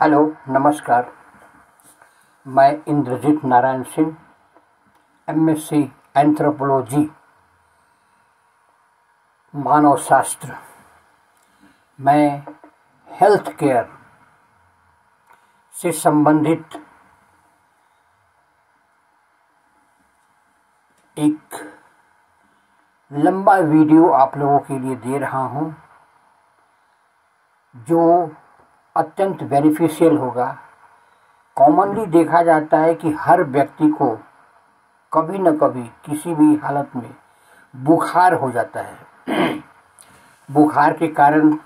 Hello, नमस्कार। मैं Indrajit Narayan Singh, MSc anthropology, मानव शास्त्र। मैं हेल्थ केयर से संबंधित एक लंबा वीडियो आप लोगों के लिए दे रहा हूं, जो अत्यंत बेनिफिशियल होगा। कॉमनली देखा जाता है कि हर व्यक्ति को कभी न कभी किसी भी हालत में बुखार हो जाता है। बुखार के कारण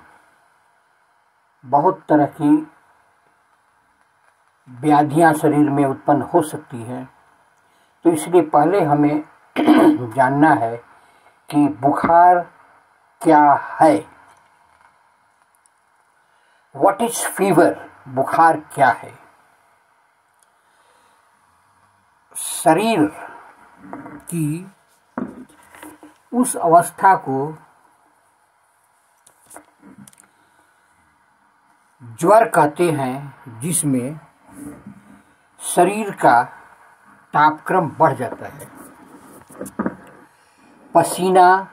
बहुत तरह की व्याधियां शरीर में उत्पन्न हो सकती हैं। तो इसलिए पहले हमें जानना है कि बुखार क्या है। What is fever? बुखार क्या है? शरीर की उस अवस्था को ज्वर कहते हैं जिसमें शरीर का तापक्रम बढ़ जाता है। पसीना,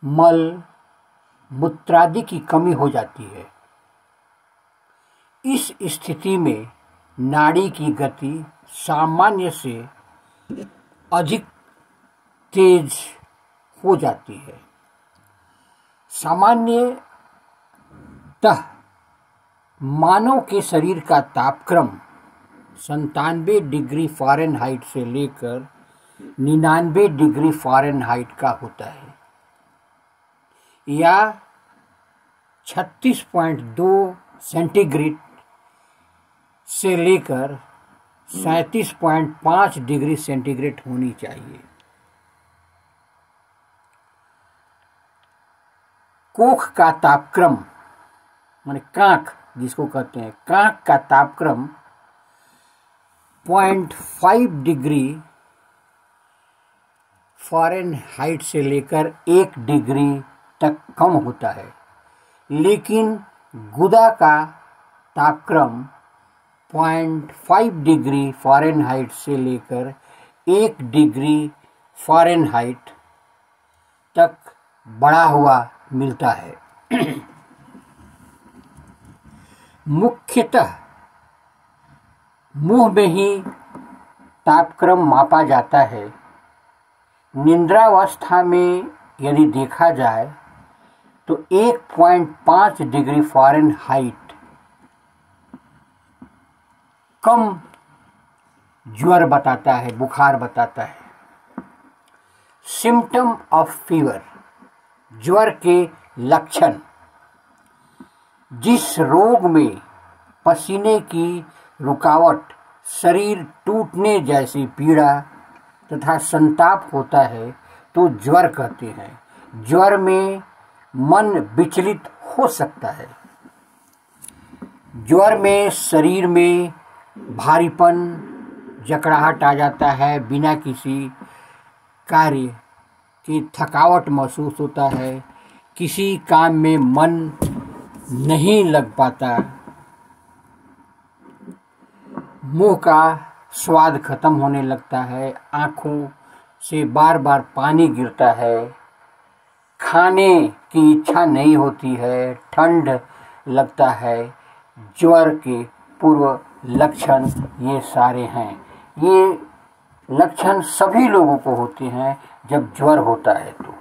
मल, मूत्रादि की कमी हो जाती है। इस स्थिति में नाड़ी की गति सामान्य से अधिक तेज हो जाती है। सामान्यतः मानव के शरीर का तापक्रम 97 डिग्री फ़ारेनहाइट से लेकर 99 डिग्री फ़ारेनहाइट का होता है, या 36.2 सेंटीग्रेड से लेकर 37.5 डिग्री सेंटीग्रेड होनी चाहिए। कोख का तापक्रम, माने कांख जिसको कहते हैं, कांख का तापक्रम 0.5 डिग्री फ़ारेनहाइट से लेकर 1 डिग्री तक कम होता है, लेकिन गुदा का तापक्रम 0.5 डिग्री फ़ारेनहाइट से लेकर 1 डिग्री फ़ारेनहाइट तक बढ़ा हुआ मिलता है। मुख्यतः मुंह में ही तापक्रम मापा जाता है। निद्रावस्था में यदि देखा जाए तो 1.5 डिग्री फ़ारेनहाइट कम ज्वर बताता है, बुखार बताता है। सिम्टम ऑफ फीवर, ज्वर के लक्षण। जिस रोग में पसीने की रुकावट, शरीर टूटने जैसी पीड़ा तथा संताप होता है तो ज्वर कहते हैं। ज्वर में मन विचलित हो सकता है। ज्वर में शरीर में भारीपन, जकड़ाहट आ जाता है। बिना किसी कार्य की थकावट महसूस होता है। किसी काम में मन नहीं लग पाता। मुंह का स्वाद खत्म होने लगता है। आँखों से बार बार पानी गिरता है। खाने की इच्छा नहीं होती है। ठंड लगता है। ज्वर के पूर्व लक्षण ये सारे हैं। ये लक्षण सभी लोगों को होते हैं जब ज्वर होता है। तो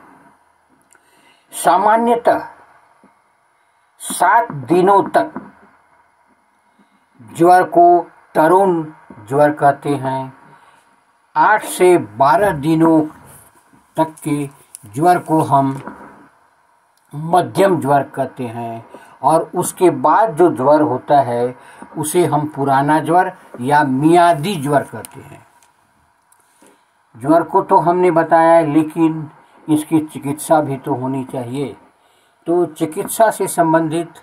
सामान्यतः 7 दिनों तक ज्वर को तरुण ज्वर कहते हैं। 8 से 12 दिनों तक के ज्वर को हम मध्यम ज्वर कहते हैं, और उसके बाद जो ज्वर होता है उसे हम पुराना ज्वर या मियादी ज्वर कहते हैं। ज्वर को तो हमने बताया है, लेकिन इसकी चिकित्सा भी तो होनी चाहिए। तो चिकित्सा से संबंधित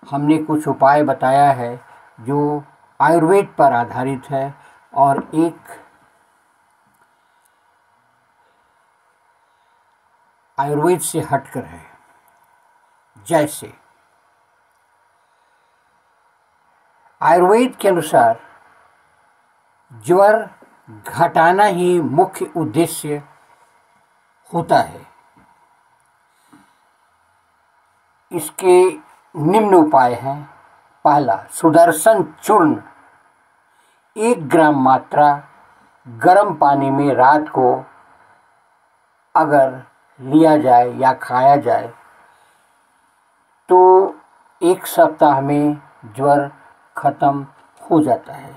हमने कुछ उपाय बताया है जो आयुर्वेद पर आधारित है, और एक आयुर्वेद से हटकर है। जैसे आयुर्वेद के अनुसार ज्वर घटाना ही मुख्य उद्देश्य होता है। इसके निम्न उपाय हैं। पहला, सुदर्शन चूर्ण 1 ग्राम मात्रा गर्म पानी में रात को अगर लिया जाए या खाया जाए तो 1 सप्ताह में ज्वर खत्म हो जाता है।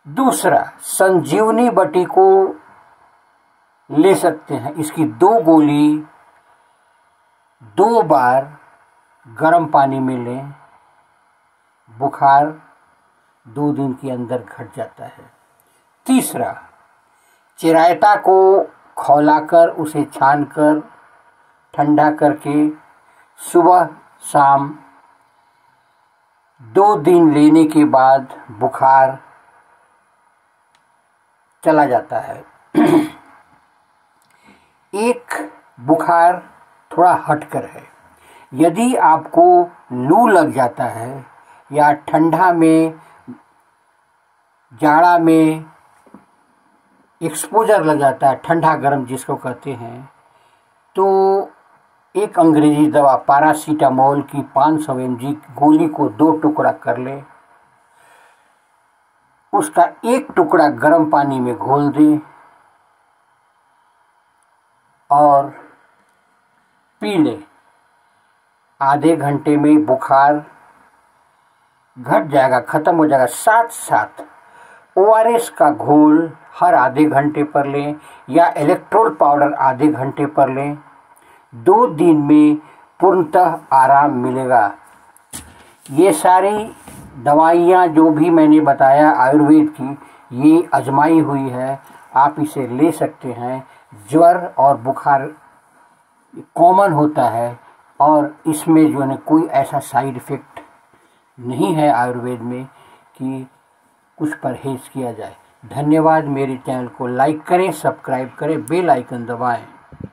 दूसरा, संजीवनी बटी को ले सकते हैं। इसकी 2 गोली 2 बार गर्म पानी में लें, बुखार 2 दिन के अंदर घट जाता है। तीसरा, चिरायता को खौलाकर उसे छानकर ठंडा करके सुबह शाम 2 दिन लेने के बाद बुखार चला जाता है। एक बुखार थोड़ा हटकर है। यदि आपको लू लग जाता है या ठंडा में जाड़ा में एक्सपोजर लग जाता है, ठंडा गर्म जिसको कहते हैं, तो एक अंग्रेजी दवा पैरासीटामोल की 500 mg गोली को 2 टुकड़ा कर ले, उसका 1 टुकड़ा गर्म पानी में घोल दें और पी लें। आधे घंटे में बुखार घट जाएगा, खत्म हो जाएगा। साथ साथ ORS का घोल हर आधे घंटे पर लें या इलेक्ट्रोल पाउडर आधे घंटे पर लें। 2 दिन में पूर्णतः आराम मिलेगा। ये सारी दवाइयाँ जो भी मैंने बताया आयुर्वेद की, ये आजमाई हुई है, आप इसे ले सकते हैं। ज्वर और बुखार कॉमन होता है और इसमें जो है कोई ऐसा साइड इफ़ेक्ट नहीं है आयुर्वेद में कि कुछ परहेज किया जाए। धन्यवाद। मेरे चैनल को लाइक करें, सब्सक्राइब करें, बेल आइकन दबाएं।